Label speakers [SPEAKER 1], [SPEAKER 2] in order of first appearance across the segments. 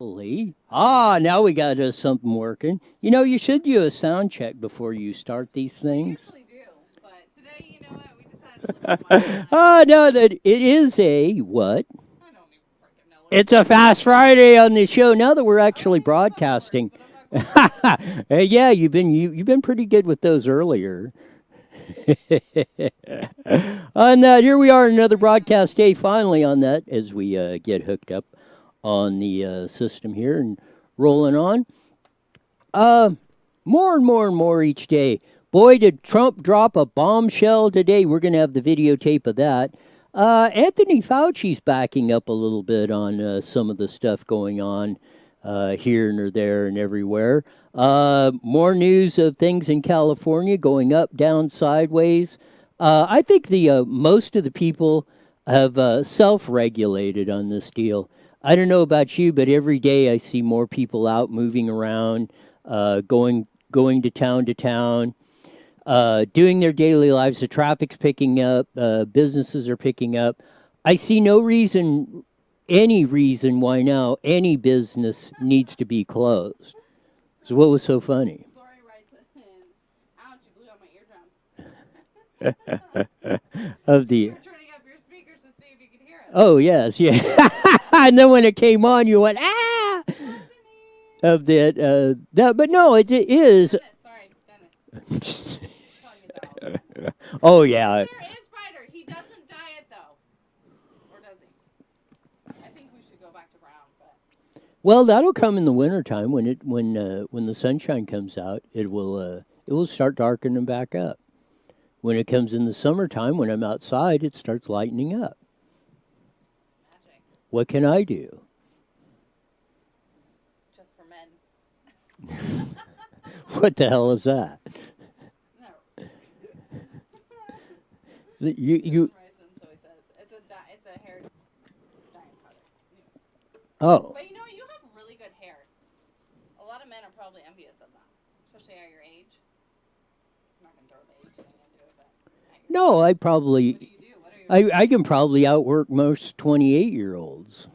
[SPEAKER 1] Lee. Ah, now we got something working. You know, you should do a sound check before you start these
[SPEAKER 2] We
[SPEAKER 1] things.
[SPEAKER 2] usually do, but today, you know what? We decided to live on my time.
[SPEAKER 1] Ah, no, that it is a what?
[SPEAKER 2] I don't even freaking know.
[SPEAKER 1] It's a Fast Friday on the show. Now that we're actually broadcasting.
[SPEAKER 2] But I'm not going to.
[SPEAKER 1] Hey, yeah, you've been pretty good with those earlier. On that, here we are, another broadcast day. Finally, on that, as we get hooked up on the system here and rolling on. More and more and more each day. Boy, did Trump drop a bombshell today. We're going to have the videotape of that. Anthony Fauci's backing up a little bit on some of the stuff going on here and there and everywhere. More news of things in California going up, down, sideways. I think the most of the people have self-regulated on this deal. I don't know about you, but every day I see more people out moving around, going to town, doing their daily lives. The traffic's picking up, businesses are picking up. I see no reason, any reason why now any business needs to be closed. So what was so funny?
[SPEAKER 2] Lori writes in, ouch, you blew out my eardrum.
[SPEAKER 1] Of the
[SPEAKER 2] You were turning up your speakers to see if you could hear it.
[SPEAKER 1] oh yes, yeah, and then when it came on, you went ah of that. But no, it is.
[SPEAKER 2] Sorry, Dennis. Calling you though.
[SPEAKER 1] Oh yeah.
[SPEAKER 2] There is Spider. He doesn't diet though. Or does he? I think we should go back to brown, but
[SPEAKER 1] Well, that'll come in the wintertime when the sunshine comes out. It will start darkening back up. When it comes in the summertime, when I'm outside, it starts lightening up.
[SPEAKER 2] it's magic.
[SPEAKER 1] What can I do?
[SPEAKER 2] Just for men.
[SPEAKER 1] What the hell is that?
[SPEAKER 2] No.
[SPEAKER 1] You
[SPEAKER 2] Writes in, so he says it's a hair dyeing product.
[SPEAKER 1] oh
[SPEAKER 2] But you know what? You have really good hair. A lot of men are probably envious of that, especially at your age. I'm not gonna throw the age thing into it, but at your
[SPEAKER 1] no, I
[SPEAKER 2] what do
[SPEAKER 1] probably
[SPEAKER 2] you do? What are your
[SPEAKER 1] I can probably outwork most 28-year-olds.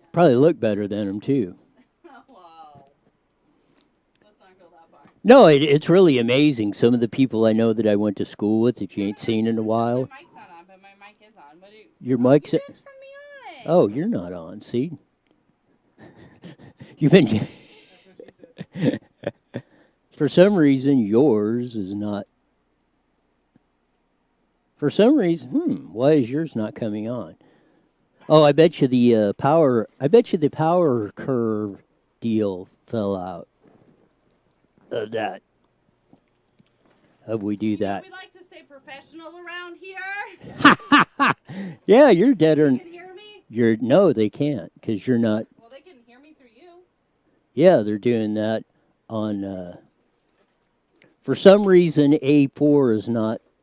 [SPEAKER 2] yeah.
[SPEAKER 1] Probably look better than them too.
[SPEAKER 2] Whoa. Let's not go that far.
[SPEAKER 1] No, it's really amazing. Some of the people I know that I went to school with that you ain't seen in a while.
[SPEAKER 2] My mic's not on, but my mic is on. What do you?
[SPEAKER 1] Your
[SPEAKER 2] Oh,
[SPEAKER 1] mic's
[SPEAKER 2] you didn't turn me on.
[SPEAKER 1] oh, you're not on. See, you've been
[SPEAKER 2] That's what she said.
[SPEAKER 1] for some reason yours is not. For some reason, why is yours not coming on? Oh, I bet you the power. I bet you the power curve deal fell out of that. Of we do
[SPEAKER 2] You know,
[SPEAKER 1] that.
[SPEAKER 2] we like to stay professional around here.
[SPEAKER 1] Yeah, you're dead
[SPEAKER 2] You
[SPEAKER 1] or
[SPEAKER 2] can hear me?
[SPEAKER 1] you're no, they can't because you're not.
[SPEAKER 2] Well, they can hear me through you.
[SPEAKER 1] Yeah, they're doing that on. For some reason, A4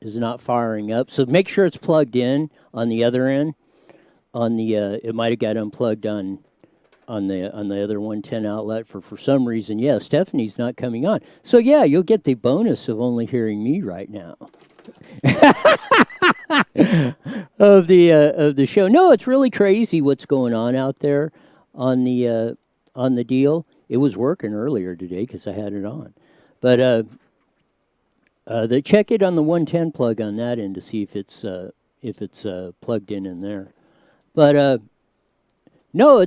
[SPEAKER 1] is not firing up. So make sure it's plugged in on the other end. On the it might have got unplugged on the other 110 outlet for some reason. Yeah, Stephanie's not coming on. So yeah, you'll get the bonus of only hearing me right now. Of the show. No, it's really crazy what's going on out there on the deal. It was working earlier today because I had it on, but check it on the 110 plug on that end to see if it's plugged in there. But no,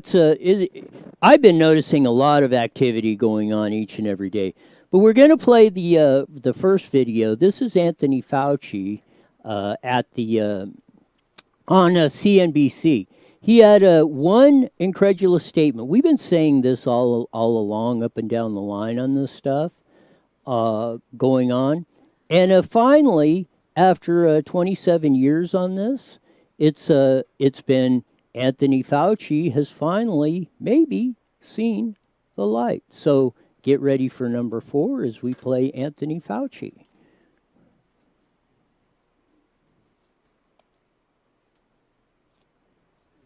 [SPEAKER 1] I've been noticing a lot of activity going on each and every day. But we're going to play the first video. This is Anthony Fauci at the on CNBC. He had one incredulous statement. We've been saying this all along, up and down the line on this stuff going on, and finally, after 27 years on this, it's been Anthony Fauci has finally maybe seen the light. So get ready for number 4 as we play Anthony Fauci.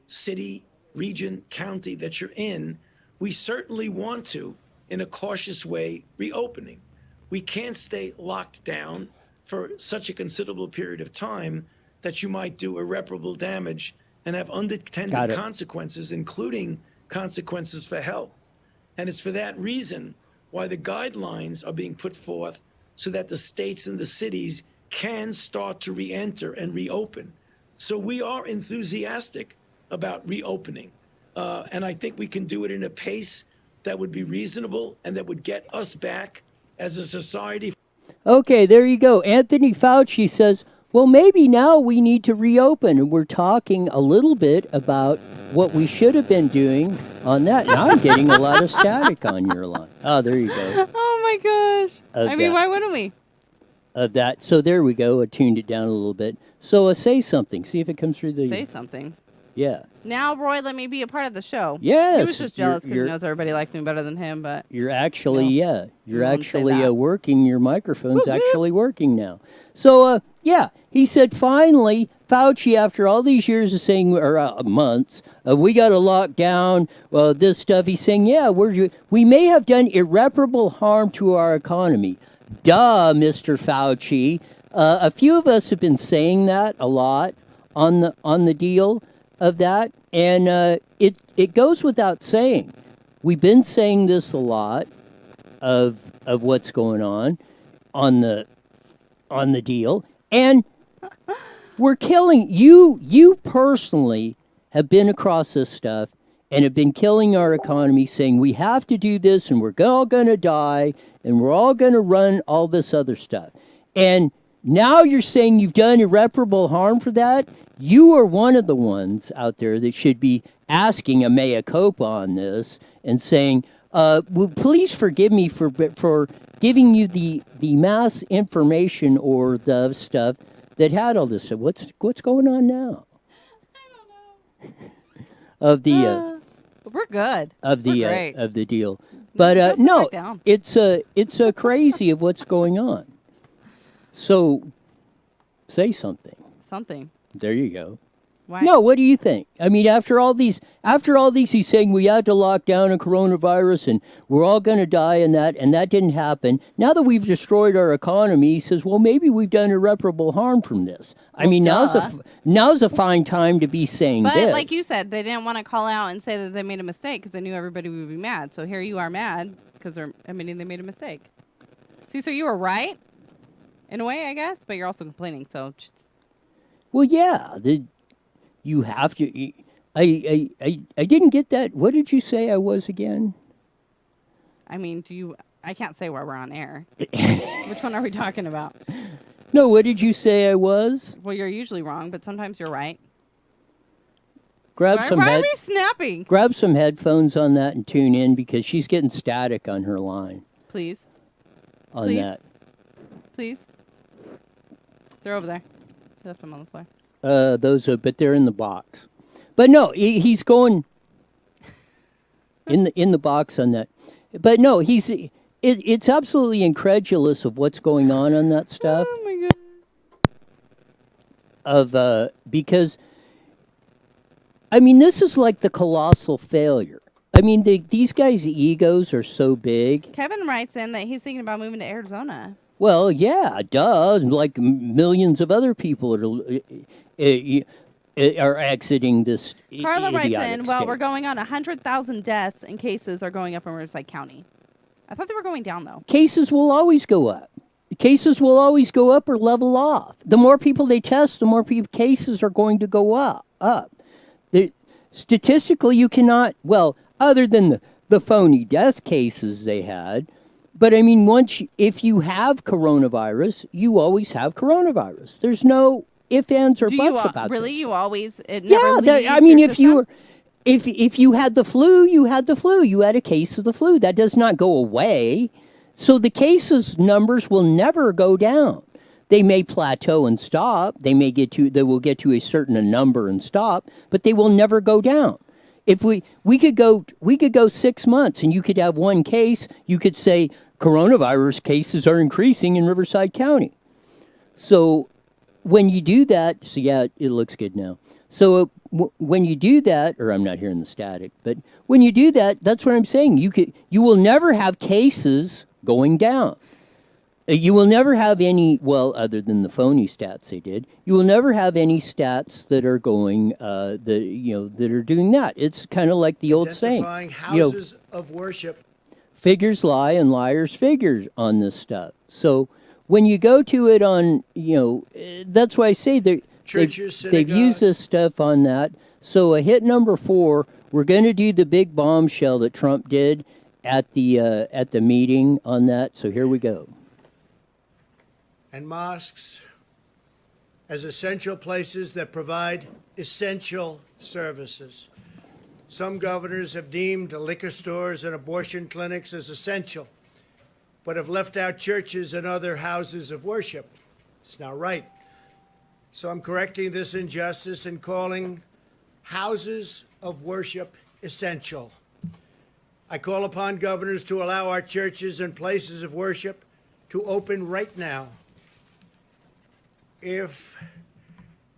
[SPEAKER 3] City, region, county that you're in, we certainly want to, in a cautious way, reopening. We can't stay locked down for such a considerable period of time that you might do irreparable damage and have
[SPEAKER 1] Got
[SPEAKER 3] unintended
[SPEAKER 1] it.
[SPEAKER 3] consequences, including consequences for health. And it's for that reason why the guidelines are being put forth so that the states and the cities can start to re-enter and reopen. So we are enthusiastic about reopening. And I think we can do it in a pace that would be reasonable and that would get us back as a society.
[SPEAKER 1] Okay, there you go. Anthony Fauci says, well, maybe now we need to reopen. And we're talking a little bit about what we should have been doing on that. Now I'm getting a lot of static on your line. Oh, there you go.
[SPEAKER 2] Oh my gosh.
[SPEAKER 1] Of
[SPEAKER 2] I mean,
[SPEAKER 1] that.
[SPEAKER 2] why wouldn't we?
[SPEAKER 1] Of that. So there we go. I tuned it down a little bit. So say something. See if it comes through the...
[SPEAKER 2] Say something.
[SPEAKER 1] Yeah.
[SPEAKER 2] Now, Roy, let me be a part of the show.
[SPEAKER 1] Yes.
[SPEAKER 2] He was just jealous because he
[SPEAKER 1] you're-
[SPEAKER 2] knows everybody likes me better than him, but
[SPEAKER 1] You're actually,
[SPEAKER 2] No,
[SPEAKER 1] yeah, you're
[SPEAKER 2] won't say
[SPEAKER 1] actually
[SPEAKER 2] that.
[SPEAKER 1] working. Your microphone's
[SPEAKER 2] Whoop, whoop.
[SPEAKER 1] actually working now. So, yeah, he said finally, Fauci, after all these years of saying, or months, we got to lock down this stuff. He's saying, yeah, we may have done irreparable harm to our economy. Duh, Mr. Fauci. A few of us have been saying that a lot on the deal of that, and it goes without saying. We've been saying this a lot of what's going on the deal, and we're killing you. You personally have been across this stuff and have been killing our economy, saying we have to do this, and we're all going to die, and we're all going to run all this other stuff, and now you're saying you've done irreparable harm for that. You are one of the ones out there that should be asking a mea culpa on this and saying, well, please forgive me for giving you the mass information or the stuff that had all this stuff. What's going on now?
[SPEAKER 2] I don't know.
[SPEAKER 1] Of the
[SPEAKER 2] We're good.
[SPEAKER 1] of
[SPEAKER 2] We're
[SPEAKER 1] the
[SPEAKER 2] great.
[SPEAKER 1] of the deal,
[SPEAKER 2] just
[SPEAKER 1] but
[SPEAKER 2] sit
[SPEAKER 1] no,
[SPEAKER 2] back down.
[SPEAKER 1] it's crazy of what's going on. So, say something.
[SPEAKER 2] Something.
[SPEAKER 1] There you go.
[SPEAKER 2] Why?
[SPEAKER 1] No, what do you think? I mean, after all these, he's saying we had to lock down a coronavirus and we're all going to die and that didn't happen. Now that we've destroyed our economy, he says, well, maybe we've done irreparable harm from this. I
[SPEAKER 2] Well,
[SPEAKER 1] mean,
[SPEAKER 2] duh.
[SPEAKER 1] now's a fine time to be saying
[SPEAKER 2] But
[SPEAKER 1] this.
[SPEAKER 2] like you said, they didn't want to call out and say that they made a mistake because they knew everybody would be mad. So here you are mad because they're admitting they made a mistake. See, so you were right in a way, I guess, but you're also complaining. So
[SPEAKER 1] Well, yeah, you have to. I didn't get that. What did you say I was again?
[SPEAKER 2] I mean, I can't say why we're on air. Which one are we talking about?
[SPEAKER 1] No, what did you say I was?
[SPEAKER 2] Well, you're usually wrong, but sometimes you're right.
[SPEAKER 1] Grab
[SPEAKER 2] Why,
[SPEAKER 1] some
[SPEAKER 2] why are
[SPEAKER 1] head,
[SPEAKER 2] we snapping?
[SPEAKER 1] grab some headphones on that and tune in because she's getting static on her line
[SPEAKER 2] Please.
[SPEAKER 1] on
[SPEAKER 2] Please.
[SPEAKER 1] that.
[SPEAKER 2] Please. They're over there. She left them on the floor.
[SPEAKER 1] But they're in the box. But no, he's going in the box on that. But no, it's absolutely incredulous of what's going on that stuff.
[SPEAKER 2] Oh my god.
[SPEAKER 1] Because I mean, this is like the colossal failure. I mean, these guys' egos are so big.
[SPEAKER 2] Kevin writes in that he's thinking about moving to Arizona.
[SPEAKER 1] Well, yeah, duh. Like millions of other people are exiting this.
[SPEAKER 2] Carla writes
[SPEAKER 1] idiotic
[SPEAKER 2] in, well,
[SPEAKER 1] state.
[SPEAKER 2] we're going on 100,000 deaths and cases are going up in Riverside County. I thought they were going down, though.
[SPEAKER 1] Cases will always go up. Cases will always go up or level off. The more people they test, the more cases are going to go up. Statistically, you cannot, well, other than the phony death cases they had, but I mean, if you have coronavirus, you always have coronavirus. There's no ifs, ands, or
[SPEAKER 2] Do
[SPEAKER 1] buts
[SPEAKER 2] you
[SPEAKER 1] about
[SPEAKER 2] really?
[SPEAKER 1] this.
[SPEAKER 2] You always? It
[SPEAKER 1] Yeah,
[SPEAKER 2] never leaves
[SPEAKER 1] I mean,
[SPEAKER 2] your
[SPEAKER 1] if you
[SPEAKER 2] system?
[SPEAKER 1] were, if you had the flu, you had the flu. You had a case of the flu. That does not go away. So the cases numbers will never go down. They may plateau and stop. They will get to a certain number and stop, but they will never go down. If we could go 6 months and you could have one case, you could say coronavirus cases are increasing in Riverside County. So when you do that, so yeah, it looks good now. So when you do that, or I'm not hearing the static, but when you do that, that's what I'm saying. You will never have cases going down. You will never have any, well, other than the phony stats they did, you will never have any stats that are going, that are doing that. It's kind of like the old saying,
[SPEAKER 4] Identifying
[SPEAKER 1] you know,
[SPEAKER 4] houses of worship.
[SPEAKER 1] figures lie and liars figures on this stuff. So when you go to it on, that's why I say
[SPEAKER 4] Churches,
[SPEAKER 1] they've used
[SPEAKER 4] synagogue.
[SPEAKER 1] this stuff on that. So a hit number 4, we're going to do the big bombshell that Trump did at the meeting on that. So here we go.
[SPEAKER 4] And mosques as essential places that provide essential services. Some governors have deemed liquor stores and abortion clinics as essential, but have left out churches and other houses of worship. It's not right. So I'm correcting this injustice and calling houses of worship essential. I call upon governors to allow our churches and places of worship to open right now. If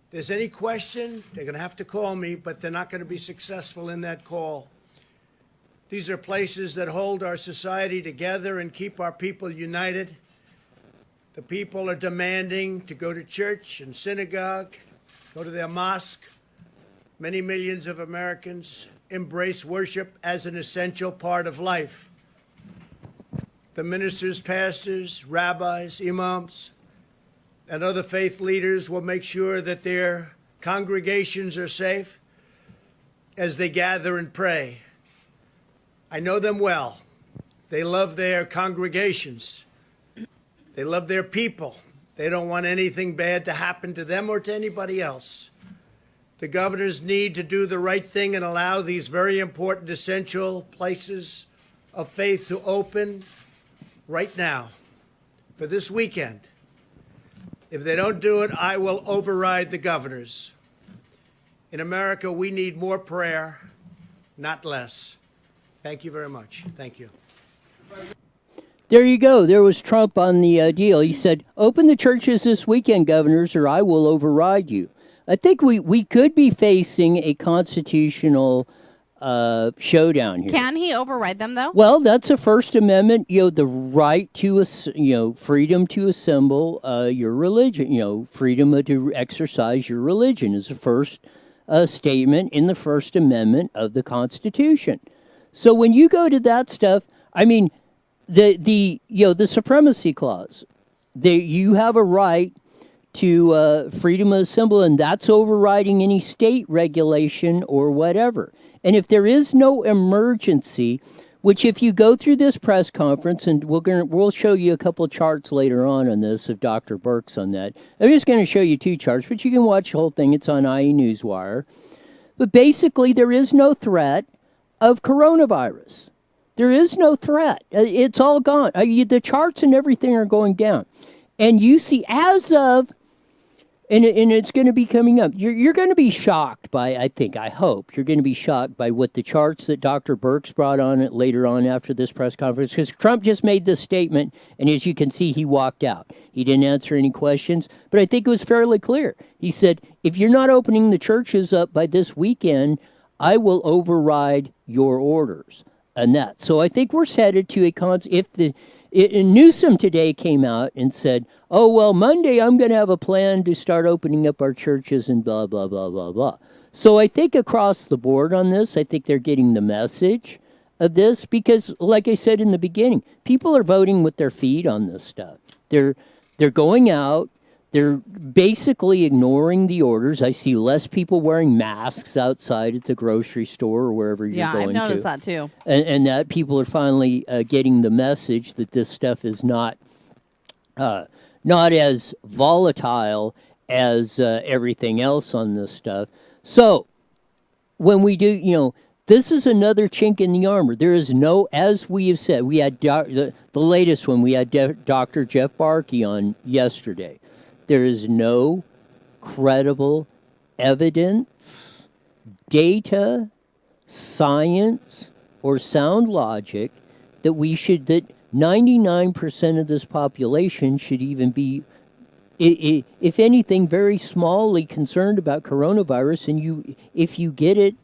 [SPEAKER 4] there's any question, they're going to have to call me, but they're not going to be successful in that call. These are places that hold our society together and keep our people united. The people are demanding to go to church and synagogue, go to their mosque. Many millions of Americans embrace worship as an essential part of life. The ministers, pastors, rabbis, imams, and other faith leaders will make sure that their congregations are safe as they gather and pray. I know them well. They love their congregations. They love their people. They don't want anything bad to happen to them or to anybody else. The governors need to do the right thing and allow these very important, essential places of faith to open right now for this weekend. If they don't do it, I will override the governors. In America, we need more prayer, not less. Thank you very much. Thank you.
[SPEAKER 1] There you go. There was Trump on the deal. He said, open the churches this weekend, governors, or I will override you. I think we could be facing a constitutional showdown here.
[SPEAKER 2] Can he override them though?
[SPEAKER 1] Well, that's a First Amendment, the right to, freedom to assemble your religion, freedom to exercise your religion is the first statement in the First Amendment of the Constitution. So when you go to that stuff, I mean, the supremacy clause, you have a right to freedom of assembly, and that's overriding any state regulation or whatever. And if there is no emergency, which if you go through this press conference, and we'll show you a couple of charts later on this of Dr. Birx on that. I'm just going to show you 2 charts, but you can watch the whole thing. It's on IE Newswire. But basically, there is no threat of coronavirus. There is no threat. It's all gone. The charts and everything are going down. And you see, as of, and it's going to be coming up, you're going to be shocked by, I hope, you're going to be shocked by what the charts that Dr. Birx brought on it later on after this press conference, because Trump just made this statement, and as you can see, he walked out. He didn't answer any questions, but I think it was fairly clear. He said, if you're not opening the churches up by this weekend, I will override your orders. And that. So I think we're headed to a Newsom today came out and said, oh, well, Monday I'm going to have a plan to start opening up our churches and blah, blah, blah, blah, blah. So I think across the board on this, I think they're getting the message of this because, like I said in the beginning, people are voting with their feet on this stuff. They're going out. They're basically ignoring the orders. I see less people wearing masks outside at the grocery store or wherever you're going to.
[SPEAKER 2] Yeah, I've noticed that too.
[SPEAKER 1] And that people are finally getting the message that this stuff is not as volatile as everything else on this stuff. So when we do, this is another chink in the armor. There is no, as we have said, we had the latest one. We had Dr. Jeff Barkey on yesterday. There is no credible evidence, data, science, or sound logic that 99% of this population should even be, if anything, very smallly concerned about coronavirus. And if you get it,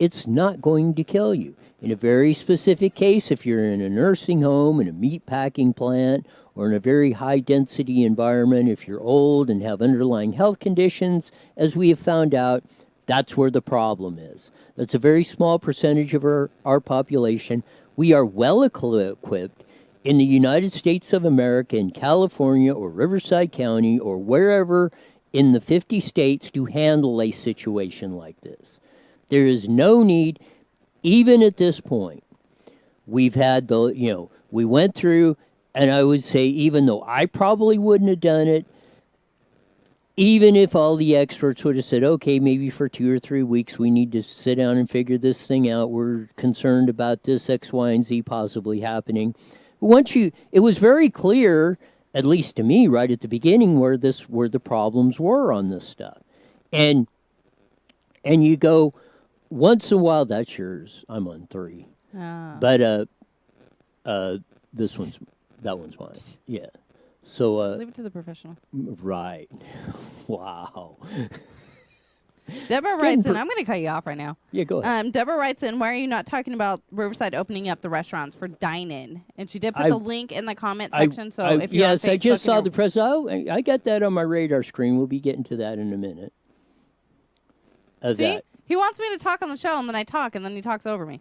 [SPEAKER 1] it's not going to kill you. In a very specific case, if you're in a nursing home, in a meat packing plant, or in a very high density environment, if you're old and have underlying health conditions, as we have found out, that's where the problem is. That's a very small percentage of our population. We are well equipped in the United States of America, in California or Riverside County or wherever in the 50 states to handle a situation like this. There is no need, even at this point. We've had we went through, and I would say, even though I probably wouldn't have done it, even if all the experts would have said, okay, maybe for 2 or 3 weeks we need to sit down and figure this thing out. We're concerned about this X, Y, and Z possibly happening. It was very clear, at least to me, right at the beginning, where the problems were on this stuff. And you go, once in a while, that's yours. I'm on 3. But that one's mine. Yeah. So
[SPEAKER 2] Leave it to the professional.
[SPEAKER 1] right. Wow.
[SPEAKER 2] Deborah writes in, I'm going to cut you off right now.
[SPEAKER 1] Yeah, go ahead.
[SPEAKER 2] Deborah writes in, why are you not talking about Riverside opening up the restaurants for dine-in? And she did put the link in the comment section. So if you're on Facebook,
[SPEAKER 1] I just saw the press. Oh, I got that on my radar screen. We'll be getting to that in a minute.
[SPEAKER 2] See? He wants me to talk on the show, and then I talk, and then he talks over me.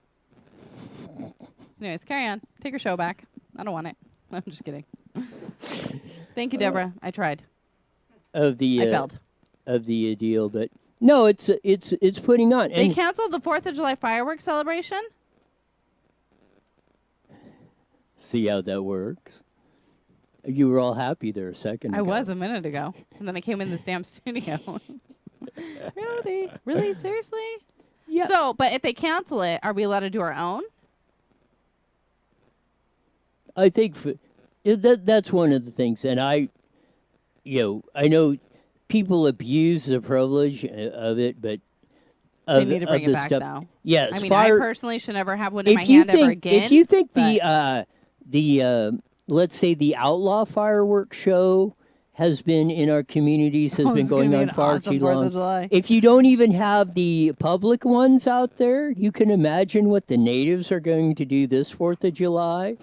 [SPEAKER 2] Anyways, carry on. Take your show back. I don't want it. I'm just kidding. Thank you, Deborah. I tried. I failed.
[SPEAKER 1] Of the deal, but no, it's putting on.
[SPEAKER 2] They canceled the 4th of July fireworks celebration?
[SPEAKER 1] See how that works? You were all happy there a second ago.
[SPEAKER 2] I was a minute ago, and then I came in this damn studio. Really? Really? Seriously?
[SPEAKER 1] Yeah.
[SPEAKER 2] So, but if they cancel it, are we allowed to do our own?
[SPEAKER 1] I think that's one of the things, and I know people abuse the privilege of it, but
[SPEAKER 2] they need to bring it back now.
[SPEAKER 1] Yes,
[SPEAKER 2] I mean, I personally should never have one in my hand ever again.
[SPEAKER 1] If you think let's say the outlaw fireworks show has been in our communities, has been going on far too long. If you don't even have the public ones out there, you can imagine what the natives are going to do this 4th of July.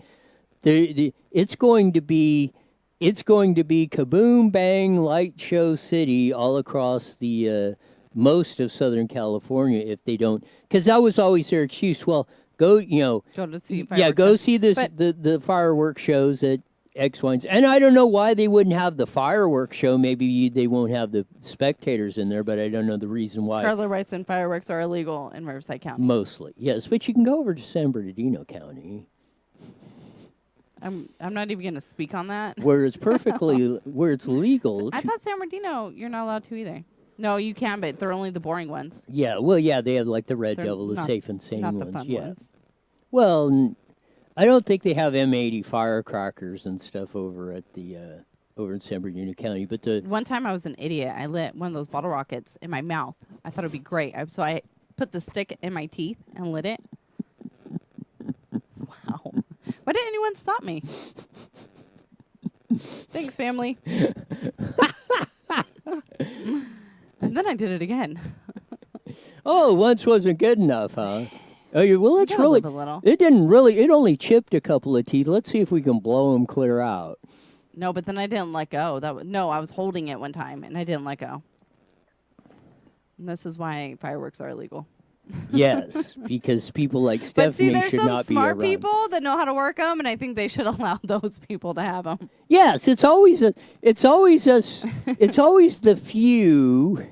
[SPEAKER 1] It's going to be kaboom bang light show city all across the most of Southern California if they don't, because that was always their excuse. Well, go to see the fireworks shows at X, Y, and I don't know why they wouldn't have the fireworks show. Maybe they won't have the spectators in there, but I don't know the reason why.
[SPEAKER 2] Carla writes in, fireworks are illegal in Riverside County.
[SPEAKER 1] Mostly, yes, but you can go over to San Bernardino County.
[SPEAKER 2] I'm not even going to speak on that.
[SPEAKER 1] Where it's where it's legal.
[SPEAKER 2] I thought San Bernardino, you're not allowed to either. No, you can, but they're only the boring ones.
[SPEAKER 1] Yeah, well, yeah, they have like the Red Devil, the safe and sane
[SPEAKER 2] not
[SPEAKER 1] ones.
[SPEAKER 2] The fun
[SPEAKER 1] yeah.
[SPEAKER 2] ones.
[SPEAKER 1] Well, I don't think they have M80 firecrackers and stuff over at the over in San Bernardino County. But
[SPEAKER 2] one time I was an idiot. I lit one of those bottle rockets in my mouth. I thought it'd be great. So I put the stick in my teeth and lit it. Wow. Why didn't anyone stop me? Thanks, family. And then I did it again.
[SPEAKER 1] Oh, once wasn't good enough, huh? Oh, well, it's really.
[SPEAKER 2] It
[SPEAKER 1] didn't really. It only chipped a couple of teeth. Let's see if we can blow them clear out.
[SPEAKER 2] No, but then I didn't let go. I was holding it one time and I didn't let go. And this is why fireworks are illegal.
[SPEAKER 1] Yes, because people like Stephanie should not be around. But see, there's some smart
[SPEAKER 2] people that know how to work them, and I think they should allow those people to have them.
[SPEAKER 1] Yes, it's always the few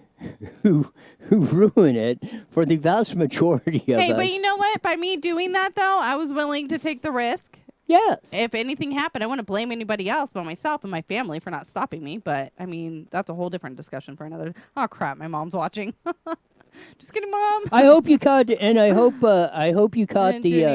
[SPEAKER 1] who ruin it for the vast majority of us.
[SPEAKER 2] Hey, but you know what? By me doing that, though, I was willing to take the risk.
[SPEAKER 1] Yes.
[SPEAKER 2] If anything happened, I wouldn't blame anybody else but myself and my family for not stopping me. But, I mean, that's a whole different discussion for another. Oh, crap, my mom's watching. Just kidding, Mom.
[SPEAKER 1] I hope you caught, and I hope you caught the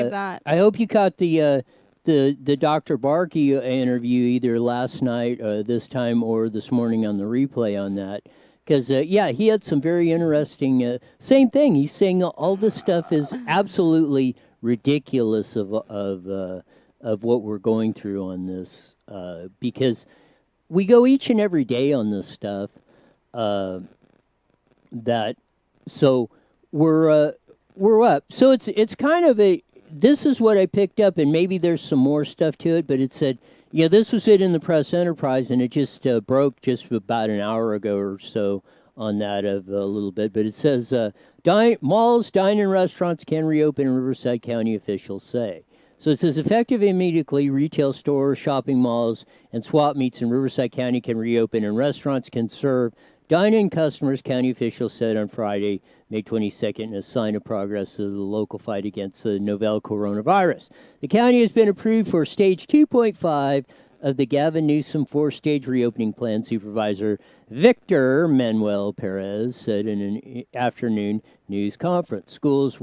[SPEAKER 1] Dr. Barkey interview either last night, this time, or this morning on the replay on that. Because he had some very interesting. Same thing. He's saying all this stuff is absolutely ridiculous of what we're going through on this, because we go each and every day on this stuff. So we're we're up. So it's kind of a. This is what I picked up, and maybe there's some more stuff to it. But it said, this was it in the Press Enterprise, and it just broke just about an hour ago or so on that of a little bit. But it says malls, dine and restaurants can reopen in Riverside County, officials say. So it says effective immediately, retail stores, shopping malls, and swap meets in Riverside County can reopen, and restaurants can serve dine-in customers, county officials said on Friday, May 22nd, in a sign of progress of the local fight against the novel coronavirus. The county has been approved for stage 2.5 of the Gavin Newsom four-stage reopening plan. Supervisor Victor Manuel Perez said in an afternoon news conference. Schools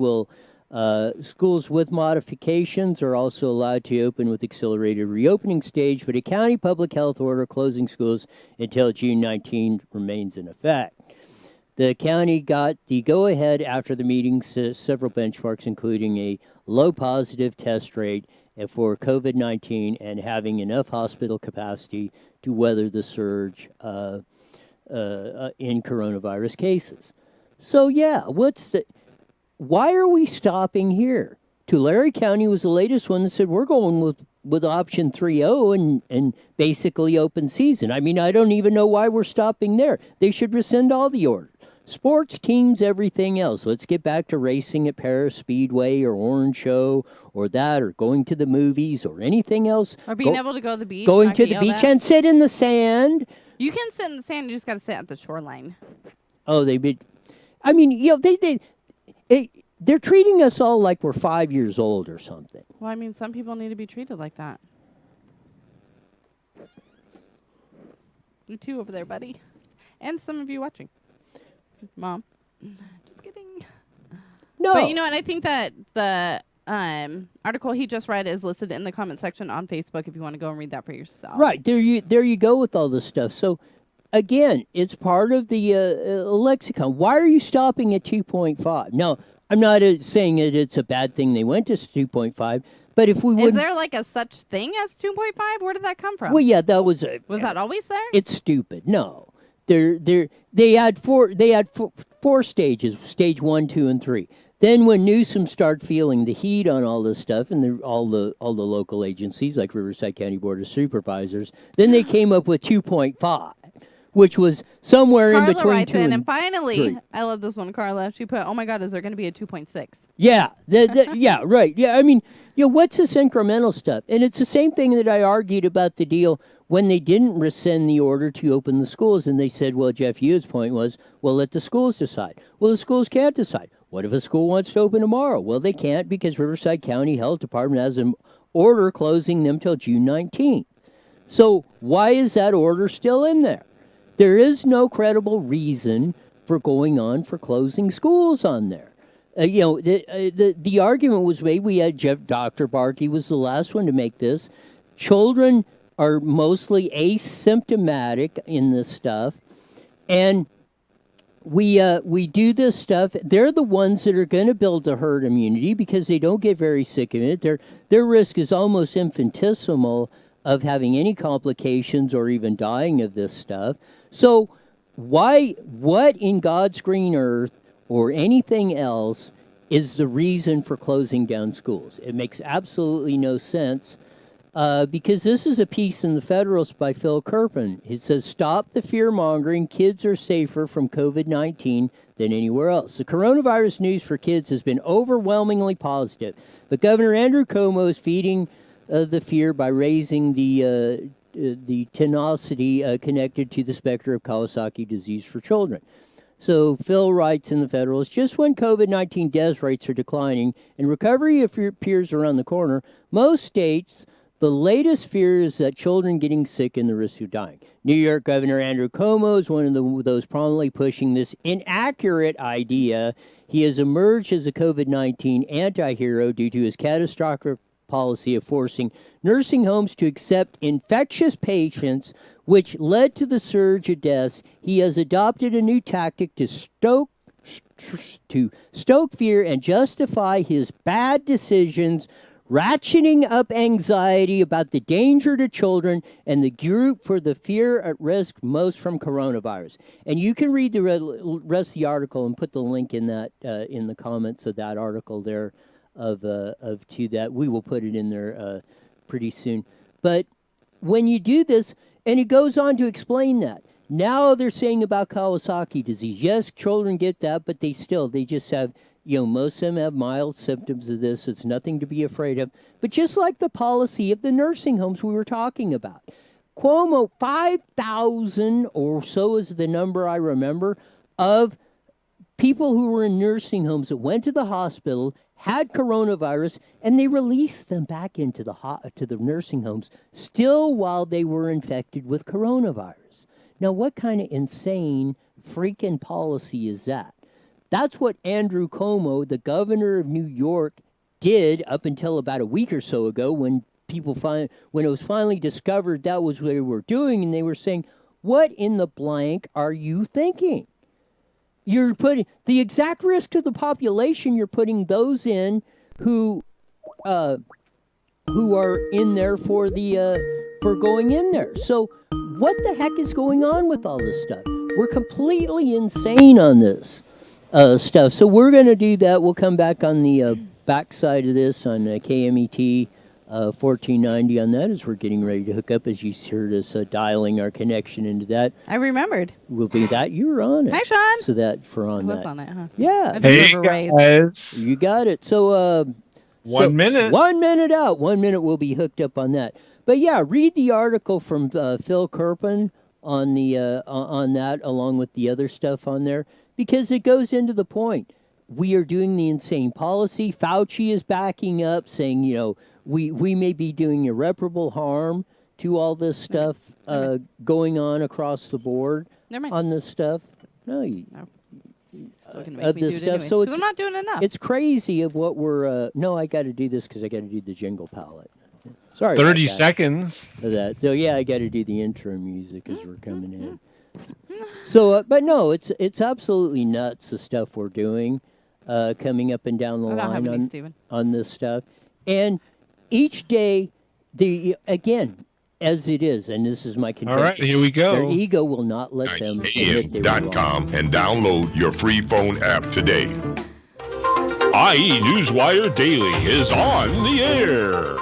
[SPEAKER 1] with modifications are also allowed to open with accelerated reopening stage, but a county public health order closing schools until June 19 remains in effect. The county got the go-ahead after the meeting, several benchmarks, including a low positive test rate for COVID-19 and having enough hospital capacity to weather the surge in coronavirus cases. So, why are we stopping here? Tulare County was the latest one that said we're going with option 3.0 and basically open season. I mean, I don't even know why we're stopping there. They should rescind all the orders. Sports teams, everything else. Let's get back to racing at Paris Speedway or Orange Show or that, or going to the movies or anything else.
[SPEAKER 2] Or being able to go to the beach.
[SPEAKER 1] Going to the beach and sit in the sand.
[SPEAKER 2] You can sit in the sand. You just got to sit at the shoreline.
[SPEAKER 1] Oh, they're treating us all like we're 5 years old or something.
[SPEAKER 2] Well, I mean, some people need to be treated like that. You too over there, buddy. And some of you watching. Mom. Just kidding.
[SPEAKER 1] No.
[SPEAKER 2] But you know what? I think that the article he just read is listed in the comment section on Facebook if you want to go and read that for yourself.
[SPEAKER 1] Right. There you go with all this stuff. So, again, it's part of the lexicon. Why are you stopping at 2.5? Now, I'm not saying that it's a bad thing they went to 2.5, but if we would...
[SPEAKER 2] Is there like a such thing as 2.5? Where did that come from?
[SPEAKER 1] Well, yeah, that was...
[SPEAKER 2] Was that always there?
[SPEAKER 1] It's stupid. No. They had four stages, stage 1, 2, and 3. Then when Newsom started feeling the heat on all this stuff, and all the local agencies like Riverside County Board of Supervisors, then they came up with 2.5, which was somewhere
[SPEAKER 2] Carla
[SPEAKER 1] in between
[SPEAKER 2] writes
[SPEAKER 1] 2
[SPEAKER 2] in,
[SPEAKER 1] and
[SPEAKER 2] finally,
[SPEAKER 1] 3.
[SPEAKER 2] I love this one, Carla. She put, oh my God, is there going to be a 2.6?
[SPEAKER 1] Yeah, yeah, right. Yeah, I mean, what's this incremental stuff? And it's the same thing that I argued about the deal when they didn't rescind the order to open the schools, and they said, well, Jeff Hughes' point was, well, let the schools decide. Well, the schools can't decide. What if a school wants to open tomorrow? Well, they can't because Riverside County Health Department has an order closing them till June 19th. So why is that order still in there? There is no credible reason for going on for closing schools on there. The argument was made. We had Dr. Barkey was the last one to make this. Children are mostly asymptomatic in this stuff, and we do this stuff. They're the ones that are going to build the herd immunity because they don't get very sick of it. Their risk is almost infinitesimal of having any complications or even dying of this stuff. So what in God's green earth or anything else is the reason for closing down schools? It makes absolutely no sense. Because this is a piece in the Federalist by Phil Kerpen. It says, stop the fear-mongering. Kids are safer from COVID-19 than anywhere else. The coronavirus news for kids has been overwhelmingly positive. But Governor Andrew Cuomo is feeding the fear by raising the tenacity connected to the specter of Kawasaki disease for children. So Phil writes in the Federalist, just when COVID-19 death rates are declining and recovery appears around the corner, most states... The latest fear is that children getting sick and the risk of dying. New York Governor Andrew Cuomo is one of those prominently pushing this inaccurate idea. He has emerged as a COVID-19 anti-hero due to his catastrophic policy of forcing nursing homes to accept infectious patients, which led to the surge of deaths. He has adopted a new tactic to stoke fear and justify his bad decisions, ratcheting up anxiety about the danger to children and the group for the fear at risk most from coronavirus. And you can read the rest of the article and put the link in that in the comments of that article there of to that. We will put it in there pretty soon. But when you do this, and it goes on to explain that. Now they're saying about Kawasaki disease. Yes, children get that, but they just have, most of them have mild symptoms of this. It's nothing to be afraid of. But just like the policy of the nursing homes we were talking about, Cuomo, 5,000 or so is the number I remember, of people who were in nursing homes that went to the hospital, had coronavirus, and they released them back into to the nursing homes still while they were infected with coronavirus. Now, what kind of insane freaking policy is that? That's what Andrew Cuomo, the governor of New York, did up until about a week or so ago when when it was finally discovered that was what they were doing, and they were saying, what in the blank are you thinking? You're putting the exact risk to the population, you're putting those in who are in there for going in there. So what the heck is going on with all this stuff? We're completely insane on this stuff. So we're going to do that. We'll come back on the backside of this on KMET 1490 on that as we're getting ready to hook up, as you heard us dialing our connection into that.
[SPEAKER 2] I remembered.
[SPEAKER 1] Will be that. You were on it.
[SPEAKER 2] Hi, Sean.
[SPEAKER 1] So that for on
[SPEAKER 2] I was
[SPEAKER 1] that.
[SPEAKER 2] on it, huh?
[SPEAKER 1] Yeah.
[SPEAKER 5] Hey, guys.
[SPEAKER 1] You got it. So
[SPEAKER 5] 1 minute.
[SPEAKER 1] 1 minute out. 1 minute we'll be hooked up on that. But yeah, read the article from Phil Kerpen on the on that, along with the other stuff on there, because it goes into the point. We are doing the insane policy. Fauci is backing up, saying, we may be doing irreparable harm to all this stuff going on across the board on this stuff. No,
[SPEAKER 2] Still gonna make me do it
[SPEAKER 1] stuff.
[SPEAKER 2] anyways,
[SPEAKER 1] So
[SPEAKER 2] 'cause I'm not doing enough.
[SPEAKER 1] It's crazy of what we're. No, I got to do this because I got to do the jingle palette. Sorry.
[SPEAKER 5] 30
[SPEAKER 1] about that.
[SPEAKER 5] seconds.
[SPEAKER 1] Of that. So yeah, I got to do the intro music as we're coming in. So, but no, it's absolutely nuts the stuff we're doing, coming up and down the line on this stuff, and each day, as it is, and this is my contention.
[SPEAKER 5] All right, here we go.
[SPEAKER 1] Their ego will not let them admit they were wrong.
[SPEAKER 6] AM.com and download your free phone app today.
[SPEAKER 7] IE Newswire Daily is on the air.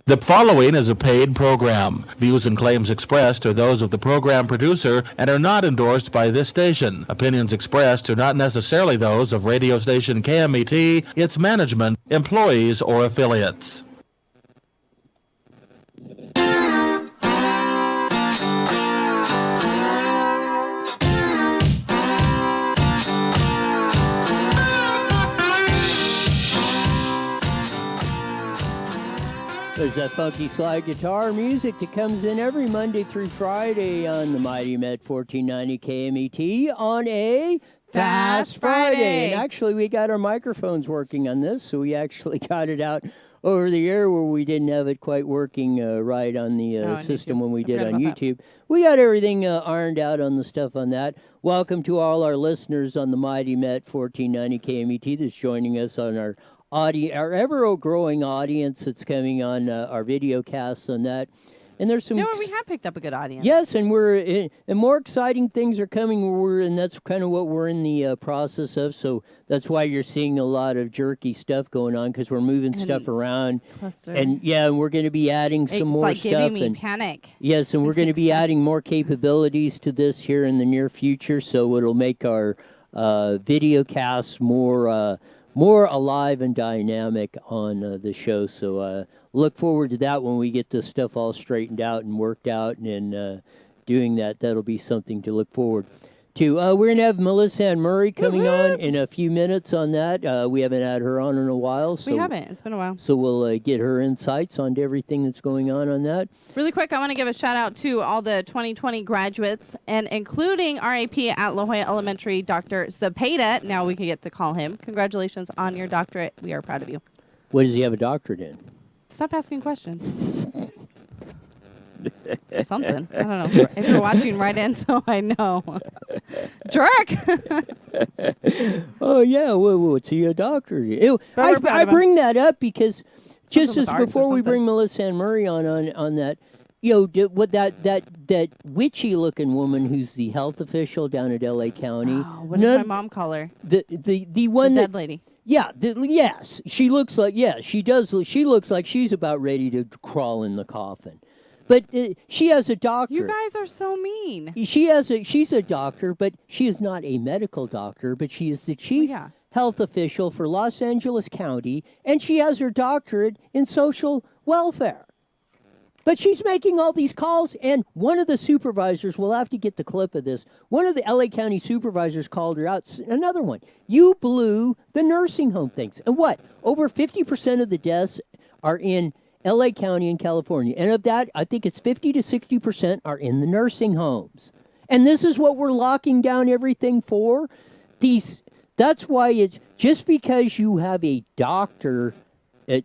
[SPEAKER 8] The following is a paid program. Views and claims expressed are those of the program producer and are not endorsed by this station. Opinions expressed are not necessarily those of radio station KMET, its management, employees, or affiliates.
[SPEAKER 1] There's that funky slide guitar music that comes in every Monday through Friday on the Mighty Met 1490 KMET on a Fast Friday. And actually, we got our microphones working on this, so we actually got it out over the air where we didn't have it quite working right on the system when we did on YouTube. We got everything ironed out on the stuff on that. Welcome to all our listeners on the Mighty Met 1490 KMET that's joining us on our ever-growing audience that's coming on our video casts on that. And there's some.
[SPEAKER 2] No, we have picked up a good audience.
[SPEAKER 1] Yes, and and more exciting things are coming. And that's kind of what we're in the process of. So that's why you're seeing a lot of jerky stuff going on, because we're moving stuff around.
[SPEAKER 2] Cluster.
[SPEAKER 1] And we're going to be adding some more stuff.
[SPEAKER 2] It's like giving me panic.
[SPEAKER 1] Yes, and we're going to be adding more capabilities to this here in the near future. So it'll make our video casts more alive and dynamic on the show. So look forward to that when we get this stuff all straightened out and worked out, and doing that. That'll be something to look forward to. We're going to have Melissa and Murray coming on in a few minutes on that. We haven't had her on in a while. So,
[SPEAKER 2] we haven't. It's been a while.
[SPEAKER 1] So we'll get her insights onto everything that's going on that.
[SPEAKER 2] Really quick, I want to give a shout out to all the 2020 graduates, and including RAP at La Jolla Elementary, Dr. Zepeda. Now we can get to call him. Congratulations on your doctorate. We are proud of you.
[SPEAKER 1] What does he have a doctorate in?
[SPEAKER 2] Stop asking questions. Something. I don't know. If you're watching, right in so I know. Jerk.
[SPEAKER 1] Oh yeah, well, what's he a doctor?
[SPEAKER 2] But we're proud
[SPEAKER 1] I
[SPEAKER 2] of him.
[SPEAKER 1] bring that up because just
[SPEAKER 2] Something
[SPEAKER 1] as
[SPEAKER 2] with arts or
[SPEAKER 1] before we
[SPEAKER 2] something.
[SPEAKER 1] bring Melissa and Murray on that, what that witchy looking woman who's the health official down at L.A. County.
[SPEAKER 2] Oh, what does my mom call her?
[SPEAKER 1] The one
[SPEAKER 2] The
[SPEAKER 1] that
[SPEAKER 2] dead lady.
[SPEAKER 1] yeah, yes, she looks like she does. She looks like she's about ready to crawl in the coffin, but she has a doctor.
[SPEAKER 2] You guys are so mean.
[SPEAKER 1] She's a doctor, but she is not a medical doctor, but she is the chief
[SPEAKER 2] yeah.
[SPEAKER 1] health official for Los Angeles County, and she has her doctorate in social welfare. But she's making all these calls, and one of the supervisors, we'll have to get the clip of this, one of the LA County supervisors called her out. Another one, you blew the nursing home things. And what? Over 50% of the deaths are in LA County in California. And of that, I think it's 50 to 60% are in the nursing homes. And this is what we're locking down everything for. That's why it's just because you have a doctor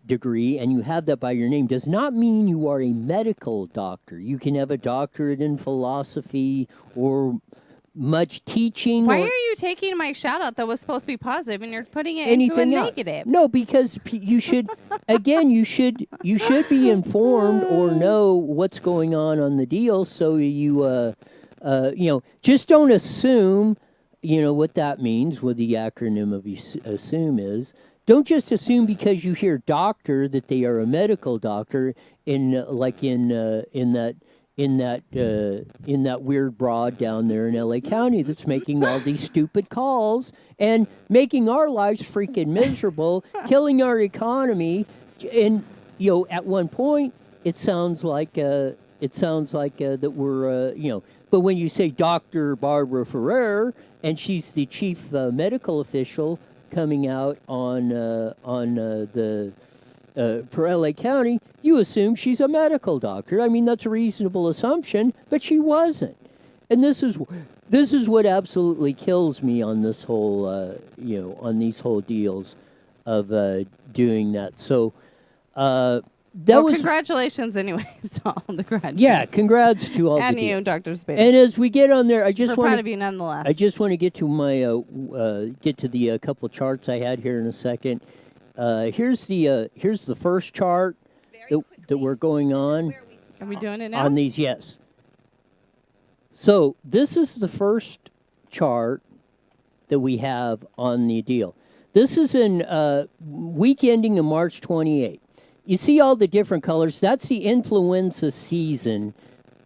[SPEAKER 1] degree and you have that by your name does not mean you are a medical doctor. You can have a doctorate in philosophy or much teaching.
[SPEAKER 2] Why
[SPEAKER 1] or
[SPEAKER 2] are you taking my shout out that was supposed to be positive and you're putting it
[SPEAKER 1] anything
[SPEAKER 2] into a
[SPEAKER 1] else?
[SPEAKER 2] negative?
[SPEAKER 1] No, because you should again you should be informed or know what's going on the deal, so you just don't assume. You know what that means, what the acronym of assume is. Don't just assume because you hear doctor that they are a medical doctor in that weird broad down there in LA County that's making all these stupid calls and making our lives freaking miserable, killing our economy. And at one point it sounds like that we're but when you say Dr. Barbara Ferrer and she's the chief medical official coming out on for LA County, you assume she's a medical doctor. I mean, that's a reasonable assumption, but she wasn't. And this is what absolutely kills me on this whole on these whole deals of doing that. So
[SPEAKER 2] congratulations anyways to all the graduates.
[SPEAKER 1] Yeah, congrats to all
[SPEAKER 2] and
[SPEAKER 1] the
[SPEAKER 2] you, Dr. Spade.
[SPEAKER 1] And as we get on there,
[SPEAKER 2] We're proud of you nonetheless.
[SPEAKER 1] I just want to get to my get to the couple charts I had here in a second. Here's the first chart that we're going on.
[SPEAKER 2] Are we doing it now?
[SPEAKER 1] On these, yes. So this is the first chart that we have on the deal. This is in week ending in March 28th. You see all the different colors. That's the influenza season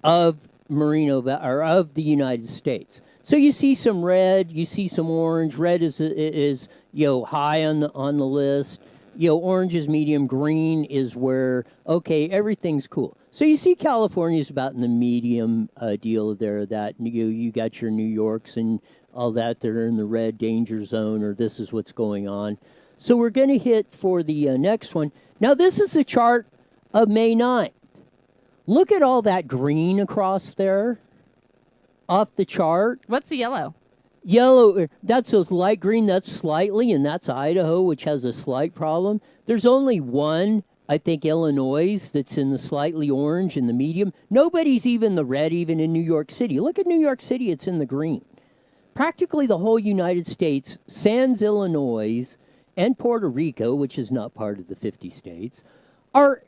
[SPEAKER 1] of of the United States. So you see some red, you see some orange. Red is high on the list. Orange is medium. Green is where everything's cool. So you see California's about in the medium deal there. That you got your New Yorks and all that are in the red danger zone, or this is what's going on. So we're going to hit for the next one. Now, this is the chart of May 9th. Look at all that green across there off the chart.
[SPEAKER 2] What's the yellow?
[SPEAKER 1] Yellow, that's those light green, that's slightly, and that's Idaho, which has a slight problem. There's only one, I think, Illinois, that's in the slightly orange in the medium. Nobody's even the red, even in New York City. Look at New York City, it's in the green. Practically the whole United States, sans Illinois, and Puerto Rico, which is not part of the 50 states, are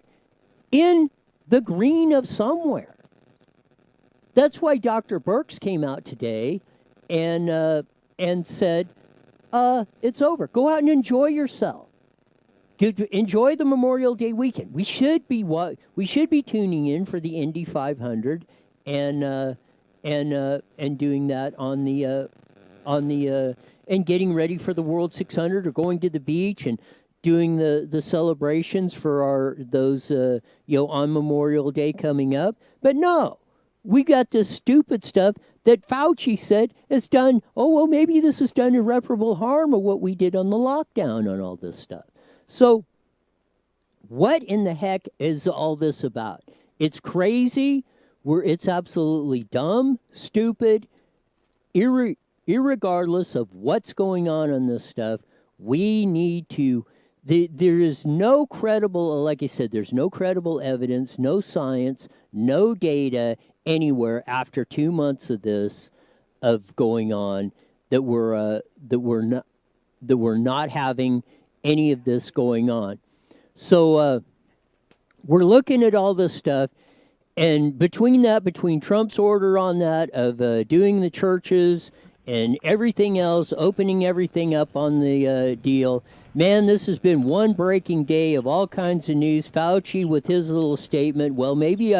[SPEAKER 1] in the green of somewhere. That's why Dr. Birx came out today and said, it's over. Go out and enjoy yourself. Enjoy the Memorial Day weekend. We should be tuning in for the Indy 500 and doing that on the and getting ready for the World 600 or going to the beach and doing the celebrations for those on Memorial Day coming up. But no, we got this stupid stuff that Fauci said is done. Oh, well, maybe this has done irreparable harm of what we did on the lockdown and all this stuff. So what in the heck is all this about? It's crazy. It's absolutely dumb, stupid, irregardless of what's going on this stuff. We need to there is no credible, like I said, there's no credible evidence, no science, no data anywhere after 2 months of this of going on that we're not having any of this going on. So we're looking at all this stuff, and between Trump's order on that of doing the churches and everything else, opening everything up on the deal, man, this has been one breaking day of all kinds of news. Fauci with his little statement, well, maybe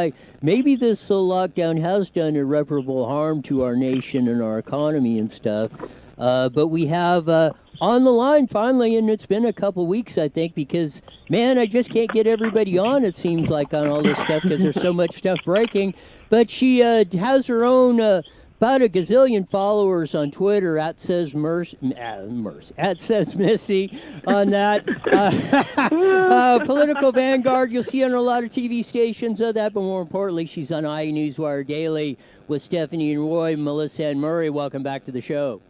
[SPEAKER 1] this lockdown has done irreparable harm to our nation and our economy and stuff. But we have on the line finally, and it's been a couple weeks, I think, because, man, I just can't get everybody on, it seems like, on all this stuff because there's so much stuff breaking. But she has her own about a gazillion followers on Twitter, at says Missy on that. Political Vanguard, you'll see on a lot of TV stations of that, but more importantly, she's on IE Newswire Daily with Stephanie and Roy, Melissa and Murray. Welcome back to the show.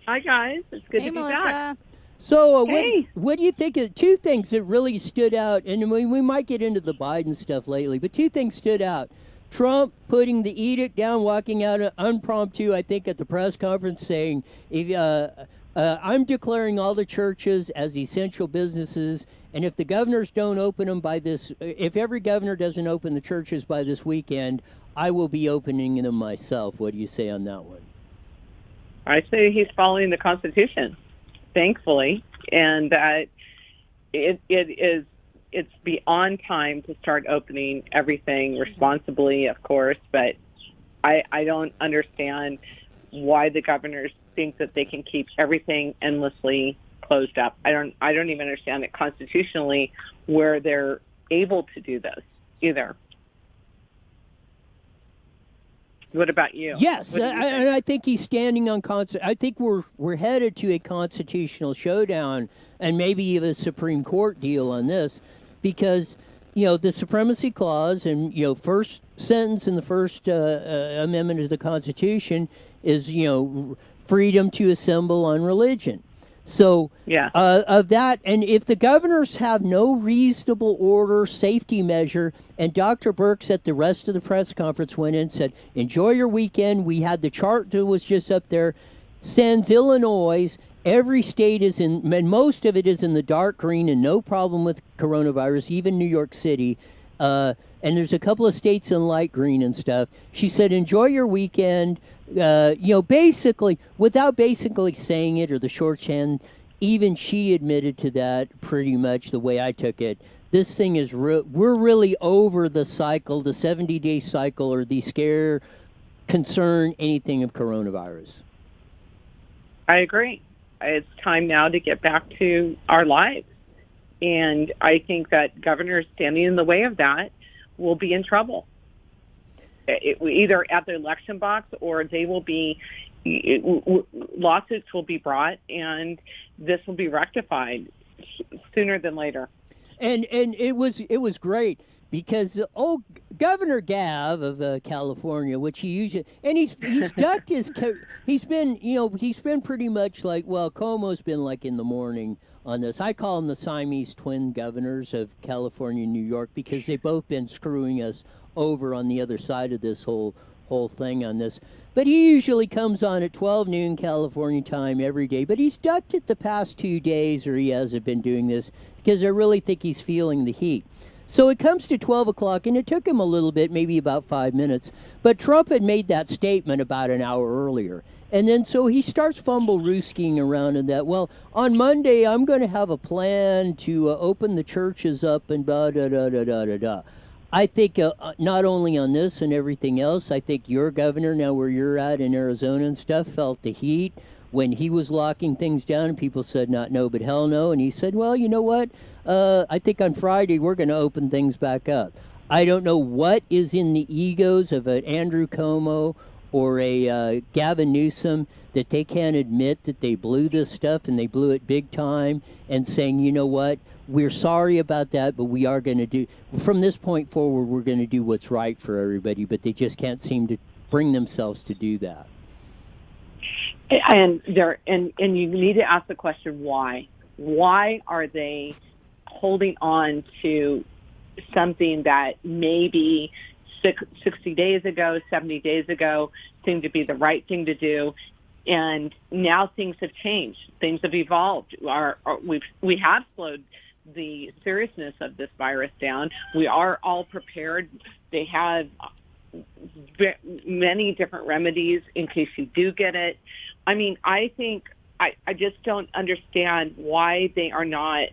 [SPEAKER 9] Hi, guys. It's good
[SPEAKER 2] Hey,
[SPEAKER 9] to be
[SPEAKER 2] Melissa.
[SPEAKER 9] back.
[SPEAKER 1] So
[SPEAKER 9] Hey.
[SPEAKER 1] what do you think of two things that really stood out? And we might get into the Biden stuff lately, but two things stood out. Trump putting the edict down, walking out impromptu, I think, at the press conference saying, I'm declaring all the churches as essential businesses, and if the governors don't open them if every governor doesn't open the churches by this weekend, I will be opening them myself. What do you say on that one?
[SPEAKER 9] I say he's following the Constitution, thankfully, and that it's beyond time to start opening everything responsibly, of course, but I don't understand why the governors think that they can keep everything endlessly closed up. I don't even understand it constitutionally where they're able to do this either. What about you?
[SPEAKER 1] Yes, and I think he's standing on I think we're headed to a constitutional showdown and maybe even a Supreme Court deal on this, because the Supremacy Clause and first sentence in the First Amendment of the Constitution is freedom to assemble on religion. So of that, and if the governors have no reasonable order, safety measure, and Dr. Birx at the rest of the press conference went in and said, enjoy your weekend. We had the chart that was just up there. Sends Illinois, every state is in, and most of it is in the dark green and no problem with coronavirus, even New York City. And there's a couple of states in light green and stuff. She said, enjoy your weekend. Basically, without basically saying it or the shorthand, even she admitted to that pretty much the way I took it. This thing is, we're really over the cycle, the 70-day cycle, or the scare, concern, anything of coronavirus.
[SPEAKER 9] I agree. It's time now to get back to our lives. And I think that governors standing in the way of that will be in trouble. Either at the election box or they will be, lawsuits will be brought and this will be rectified sooner than later.
[SPEAKER 1] And it was great because Governor Gav of California, which he usually, and he's ducked he's been pretty much like, well, Cuomo's been like in the morning on this. I call them the Siamese twin governors of California and New York because they've both been screwing us over on the other side of this whole thing on this. But he usually comes on at 12 noon California time every day. But he's ducked it the past 2 days, or he hasn't been doing this, because I really think he's feeling the heat. So it comes to 12 o'clock, and it took him a little bit, maybe about 5 minutes. But Trump had made that statement about an hour earlier. And then so he starts fumble-roosking around in that, well, on Monday I'm going to have a plan to open the churches up and da-da-da-da-da-da-da. I think not only on this and everything else, I think your governor, now where you're at in Arizona and stuff, felt the heat when he was locking things down and people said not no, but hell no. And he said, well, you know what? I think on Friday we're going to open things back up. I don't know what is in the egos of an Andrew Cuomo or a Gavin Newsom that they can't admit that they blew this stuff and they blew it big time, and saying, you know what? We're sorry about that, but we are going to do, from this point forward, we're going to do what's right for everybody, but they just can't seem to bring themselves to do that.
[SPEAKER 9] And you need to ask the question, why? Why are they holding on to something that maybe 60 days ago, 70 days ago seemed to be the right thing to do? And now things have changed. Things have evolved. We have slowed the seriousness of this virus down. We are all prepared. They have many different remedies in case you do get it. I mean, I think I just don't understand why they are not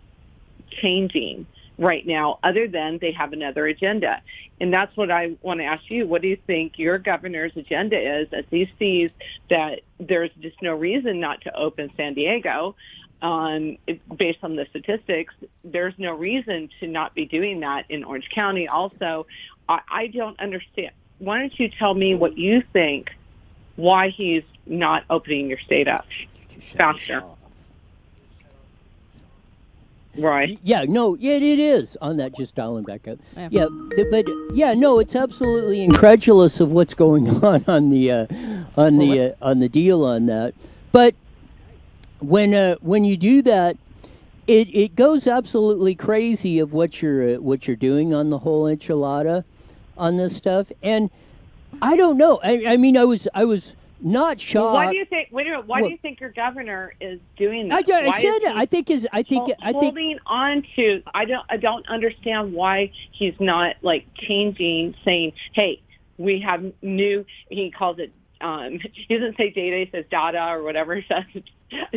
[SPEAKER 9] changing right now, other than they have another agenda. And that's what I want to ask you. What do you think your governor's agenda is, as he sees that there's just no reason not to open San Diego? Based on the statistics, there's no reason to not be doing that in Orange County. Also, I don't understand. Why don't you tell me what you think, why he's not opening your state up faster? Right.
[SPEAKER 1] Yeah, no, yeah, it is on that. Just dialing back up. Yeah, but yeah, no, it's absolutely incredulous of what's going on the deal on that. But when you do that, it goes absolutely crazy of what you're doing on the whole enchilada on this stuff. And I don't know. I mean, I was not shocked.
[SPEAKER 9] Well, why do you think? Wait a minute. Why do you think your governor is doing this?
[SPEAKER 1] I said it. I think
[SPEAKER 9] holding on to. I don't understand why he's not like changing, saying, "Hey, we have new." He calls it. He doesn't say data. He says data or whatever he says.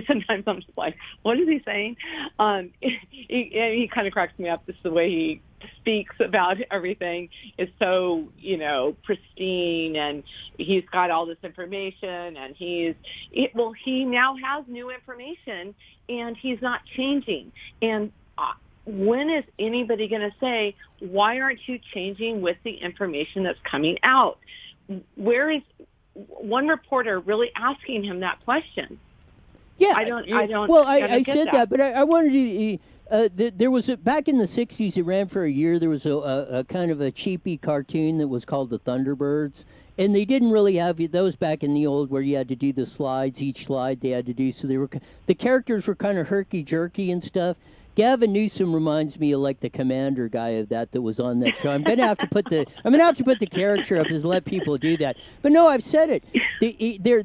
[SPEAKER 9] Sometimes I'm just like, what is he saying? He kind of cracks me up. This is the way he speaks about everything is so, pristine, and he's got all this information, and he now has new information, and he's not changing. And when is anybody going to say, why aren't you changing with the information that's coming out? Where is one reporter really asking him that question?
[SPEAKER 1] Yeah,
[SPEAKER 9] I don't.
[SPEAKER 1] Well, I said that, but I wanted to. There was back in the '60s. It ran for a year. There was a kind of a cheapy cartoon that was called the Thunderbirds, and they didn't really have those back in the old where you had to do the slides. Each slide they had to do, so the characters were kind of herky jerky and stuff. Gavin Newsom reminds me of like the commander guy of that was on that show. I'm gonna have to put the character up and let people do that. But no, I've said it.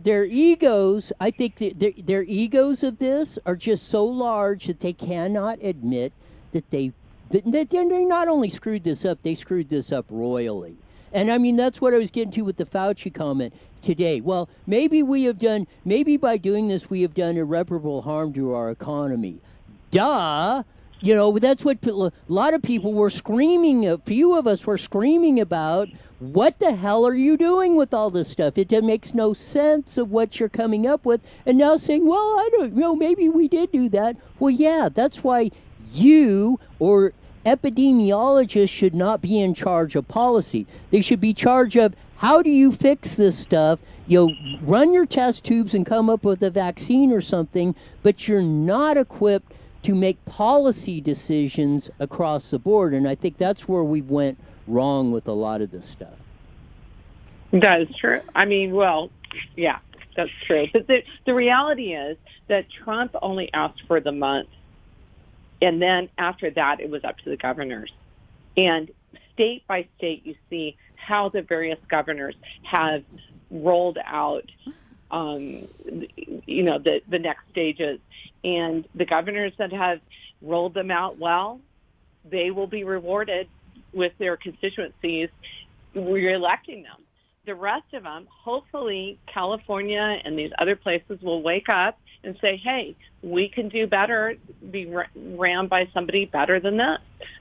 [SPEAKER 1] Their egos. I think their egos of this are just so large that they cannot admit that they not only screwed this up, they screwed this up royally. And I mean, that's what I was getting to with the Fauci comment today. Well, maybe by doing this, we have done irreparable harm to our economy. Duh. That's what a lot of people were screaming. A few of us were screaming about. What the hell are you doing with all this stuff? It makes no sense of what you're coming up with. And now saying, well, I don't know, maybe we did do that. Well, yeah, that's why you or epidemiologists should not be in charge of policy. They should be in charge of how do you fix this stuff? Run your test tubes and come up with a vaccine or something, but you're not equipped to make policy decisions across the board. And I think that's where we went wrong with a lot of this stuff.
[SPEAKER 9] That is true. I mean, well, yeah, that's true. But the reality is that Trump only asked for the month. And then after that, it was up to the governors. And state by state, you see how the various governors have rolled out the next stages. And the governors that have rolled them out well, they will be rewarded with their constituencies re-electing them. The rest of them, hopefully California and these other places will wake up and say, hey, we can do better, be ran by somebody better than this.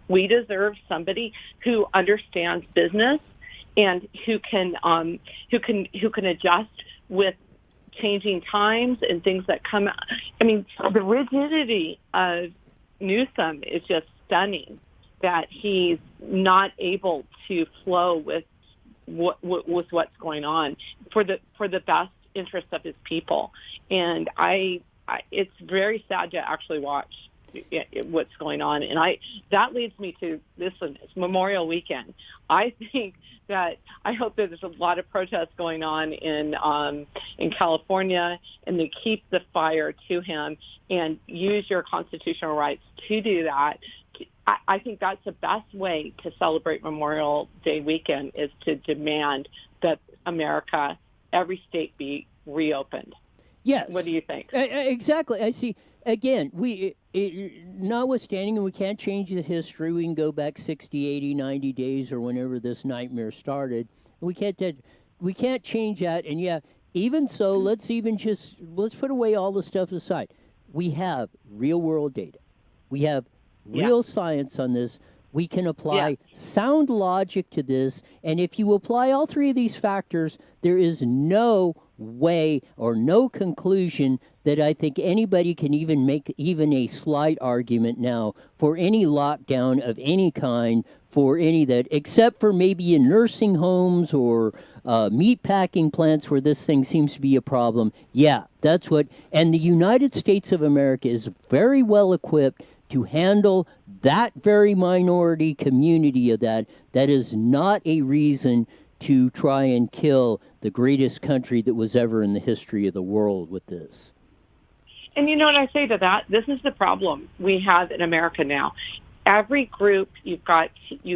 [SPEAKER 9] We deserve somebody who understands business and who can adjust with changing times and things that come out. I mean, the rigidity of Newsom is just stunning, that he's not able to flow with what's going on for the best interest of his people. And it's very sad to actually watch. what's going on. And that leads me to this one. It's Memorial Weekend. I think that I hope that there's a lot of protests going on in California, and they keep the fire to him and use your constitutional rights to do that. I think that's the best way to celebrate Memorial Day weekend, is to demand that America, every state, be reopened.
[SPEAKER 1] Yes.
[SPEAKER 9] What do you think?
[SPEAKER 1] Exactly. I see. Again, notwithstanding, we can't change the history. We can go back 60, 80, 90 days or whenever this nightmare started. We can't change that. And yeah, even so, let's put away all the stuff aside. We have real world data. We have real science on this. We can apply sound logic to this. And if you apply all three of these factors, there is no way or no conclusion that I think anybody can even make even a slight argument now for any lockdown of any kind, for any that, except for maybe in nursing homes or meat packing plants where this thing seems to be a problem. Yeah, that's what, and the United States of America is very well equipped to handle that very minority community of that. That is not a reason to try and kill the greatest country that was ever in the history of the world with this.
[SPEAKER 9] And you know what I say to that? This is the problem we have in America now. Every group you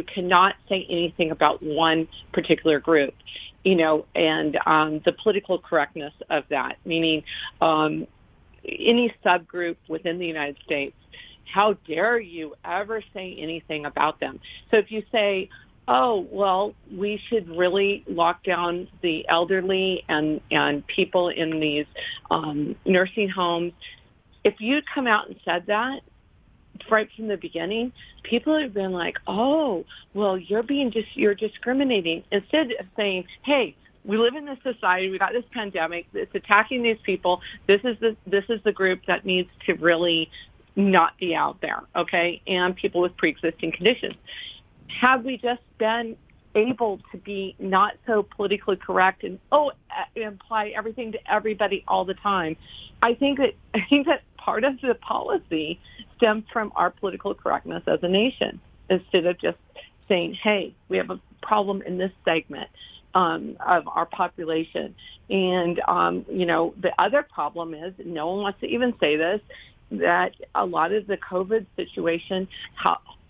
[SPEAKER 9] cannot say anything about one particular group, and the political correctness of that, meaning any subgroup within the United States, how dare you ever say anything about them? So if you say, oh, well, we should really lock down the elderly and people in these nursing homes, if you'd come out and said that right from the beginning, people have been like, oh, well, you're discriminating. Instead of saying, hey, we live in this society, we got this pandemic, it's attacking these people, this is the group that needs to really not be out there, okay, and people with pre-existing conditions. Have we just been able to be not so politically correct and apply everything to everybody all the time? I think that part of the policy stems from our political correctness as a nation, instead of just saying, hey, we have a problem in this segment of our population. And the other problem is, no one wants to even say this, that a lot of the COVID situation,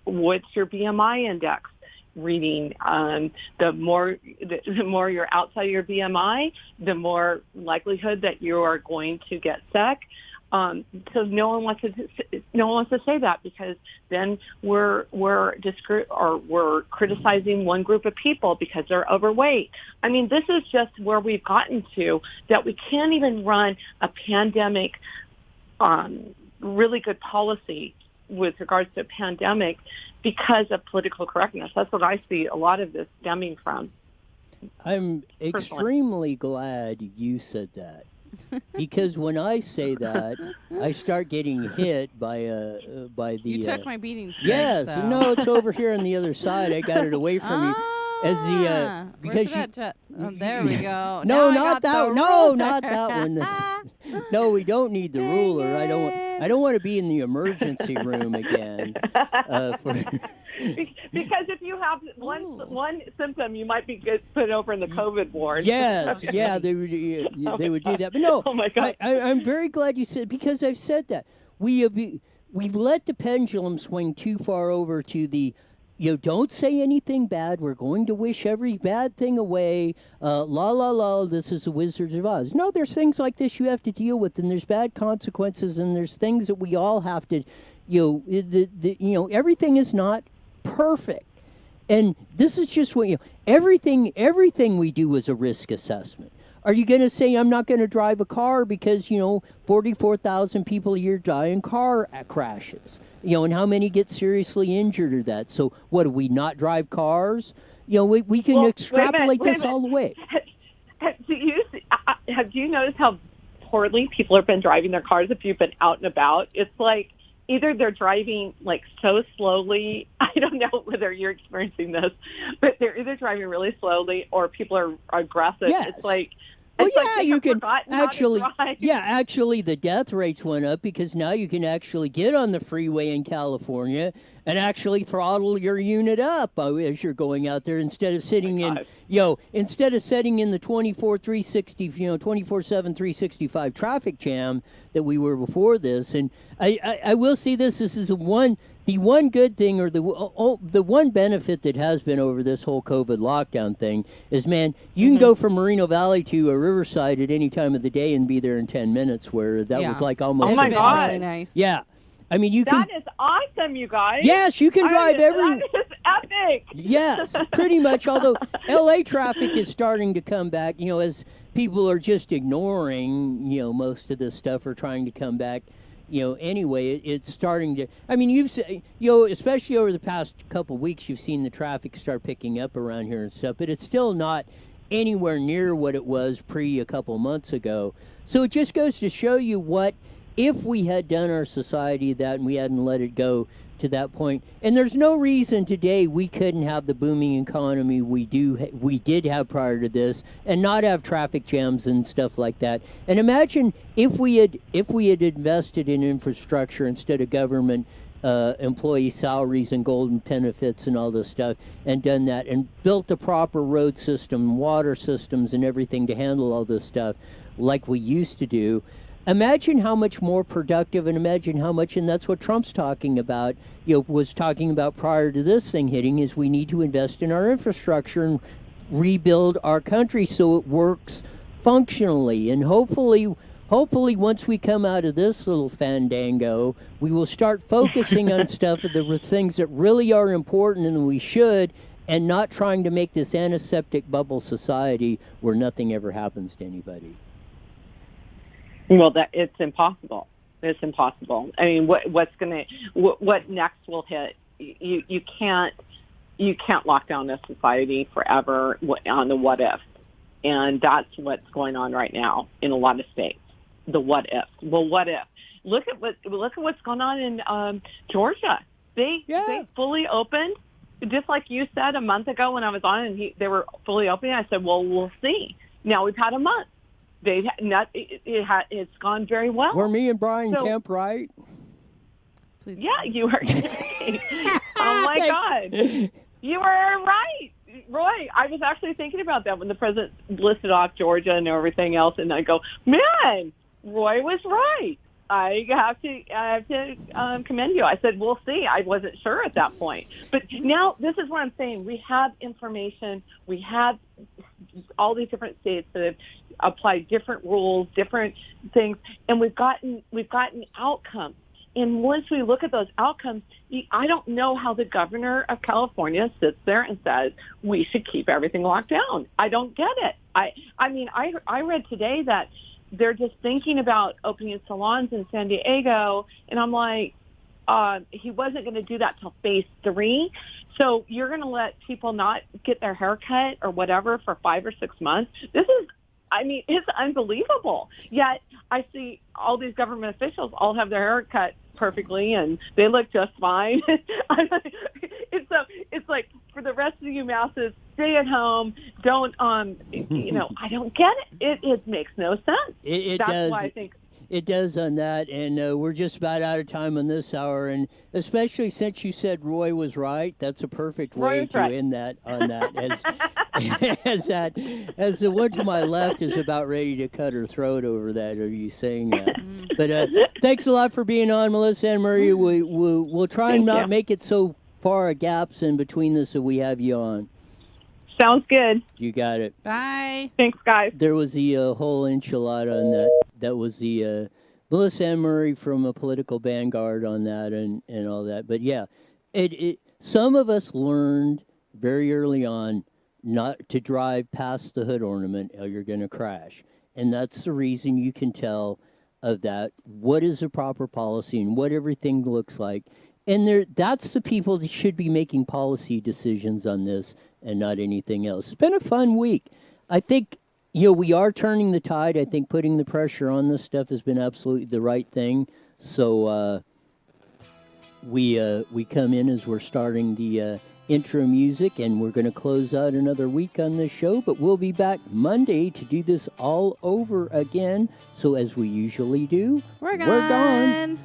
[SPEAKER 9] what's your BMI index reading? The more you're outside your BMI, the more likelihood that you are going to get sick. So no one wants to say that, because then we're criticizing one group of people because they're overweight. I mean, this is just where we've gotten to, that we can't even run a pandemic really good policy with regards to a pandemic because of political correctness. That's what I see a lot of this stemming from.
[SPEAKER 1] I'm extremely glad you said that, because when I say that, I start getting hit by the.
[SPEAKER 2] You took my beating stick.
[SPEAKER 1] Yes,
[SPEAKER 2] so.
[SPEAKER 1] No, it's over here on the other side. I got it away from you. As the because
[SPEAKER 2] there we go.
[SPEAKER 1] No,
[SPEAKER 2] now
[SPEAKER 1] not that one. No, not that one. No, we don't need the ruler. I don't want to be in the emergency room again.
[SPEAKER 9] Because if you have one symptom, you might be put over in the COVID ward.
[SPEAKER 1] Yes, yeah, they would do that. But no,
[SPEAKER 9] oh my God.
[SPEAKER 1] I'm very glad you said, because I've said that we've let the pendulum swing too far over to the. Don't say anything bad. We're going to wish every bad thing away. La, la, la, this is the Wizard of Oz. No, there's things like this you have to deal with, and there's bad consequences, and there's things that we all have to, everything is not perfect. And this is just what, everything we do is a risk assessment. Are you going to say I'm not going to drive a car because, 44,000 people a year die in car crashes? And how many get seriously injured or that? So what, do we not drive cars? We can extrapolate this all the way.
[SPEAKER 9] Have you noticed how poorly people have been driving their cars if you've been out and about? It's like either they're driving like so slowly. I don't know whether you're experiencing this, but they're either driving really slowly or people are aggressive.
[SPEAKER 1] Yes.
[SPEAKER 9] It's like,
[SPEAKER 1] Well,
[SPEAKER 9] It's like
[SPEAKER 1] yeah,
[SPEAKER 9] they
[SPEAKER 1] you
[SPEAKER 9] have
[SPEAKER 1] can
[SPEAKER 9] forgotten how to
[SPEAKER 1] actually.
[SPEAKER 9] drive.
[SPEAKER 1] Yeah, actually, the death rates went up because now you can actually get on the freeway in California and actually throttle your unit up as you're going out there instead of sitting in,
[SPEAKER 9] God.
[SPEAKER 1] instead of sitting in the 24/7 365 traffic jam that we were before this. And I will say this: this is the one good thing, or the one benefit that has been over this whole COVID lockdown thing is, man, you can go from Moreno Valley to Riverside at any time of the day and be there in 10 minutes, where that was like almost
[SPEAKER 9] Oh my
[SPEAKER 2] It's been
[SPEAKER 9] God.
[SPEAKER 2] really nice.
[SPEAKER 1] yeah. I mean, you can.
[SPEAKER 9] That is awesome, you guys.
[SPEAKER 1] Yes, you can drive every.
[SPEAKER 9] That is epic.
[SPEAKER 1] Yes, pretty much. Although LA traffic is starting to come back, as people are just ignoring, most of this stuff or trying to come back. Anyway, it's starting to. I mean, especially over the past couple weeks, you've seen the traffic start picking up around here and stuff, but it's still not anywhere near what it was a couple months ago. So it just goes to show you what if we had done our society that and we hadn't let it go to that point. And there's no reason today we couldn't have the booming economy we did have prior to this and not have traffic jams and stuff like that. And imagine if we had invested in infrastructure instead of government employee salaries and golden benefits and all this stuff, and done that and built a proper road system, water systems and everything to handle all this stuff like we used to do. Imagine how much more productive, and imagine how much, and that's what Trump's talking about, was talking about prior to this thing hitting, is we need to invest in our infrastructure and rebuild our country so it works functionally. And hopefully once we come out of this little fandango, we will start focusing on stuff, the things that really are important and we should, and not trying to make this antiseptic bubble society where nothing ever happens to anybody.
[SPEAKER 9] Well, it's impossible. It's impossible. I mean, what next will hit? You can't lock down a society forever on the what if, and that's what's going on right now in a lot of states. The what if. Well, what if? Look at what's going on in Georgia. They fully opened, just like you said a month ago when I was on, and they were fully open. I said, well, we'll see. Now we've had a month. It's gone very well.
[SPEAKER 1] Were me and Brian Kemp right?
[SPEAKER 2] Please.
[SPEAKER 9] Yeah, you were. Oh my God, you were right, Roy. I was actually thinking about that when the president listed off Georgia and everything else, and I go, man, Roy was right. I have to commend you. I said, we'll see. I wasn't sure at that point. But now this is what I'm saying. We have information. We have all these different states that have applied different rules, different things, and we've gotten outcomes. And once we look at those outcomes, I don't know how the governor of California sits there and says, we should keep everything locked down. I don't get it. I mean, I read today that they're just thinking about opening salons in San Diego, and I'm like, he wasn't going to do that till phase 3. So you're going to let people not get their hair cut or whatever for 5 or 6 months? It's unbelievable. Yet I see all these government officials all have their hair cut perfectly and they look just fine. It's like for the rest of you masses, stay at home. Don't, I don't get it. It makes no sense.
[SPEAKER 1] That's
[SPEAKER 9] does. Why I think
[SPEAKER 1] it does on that, and we're just about out of time on this hour, and especially since you said Roy was right, that's a perfect way to end that on that. As the one to my left is about ready to cut her throat over that, are you saying that? But thanks a lot for being on, Melissa and Marie. We'll try and not make it so far gaps in between this so we have you on.
[SPEAKER 9] Sounds good.
[SPEAKER 1] You got it.
[SPEAKER 2] Bye.
[SPEAKER 9] Thanks, guys.
[SPEAKER 1] There was the whole enchilada on that. That was the Melissa and Murray from a political vanguard on that and all that. But yeah, some of us learned very early on not to drive past the hood ornament or you're going to crash. And that's the reason you can tell of that. What is the proper policy and what everything looks like. And that's the people that should be making policy decisions on this and not anything else. It's been a fun week. I think, we are turning the tide. I think putting the pressure on this stuff has been absolutely the right thing. So we come in as we're starting the intro music, and we're going to close out another week on this show, but we'll be back Monday to do this all over again. So as we usually do,
[SPEAKER 2] We're gone.
[SPEAKER 1] We're gone.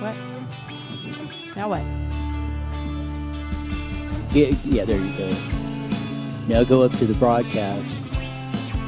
[SPEAKER 2] What? Now what?
[SPEAKER 1] Yeah, there you go. Now go up to the broadcast.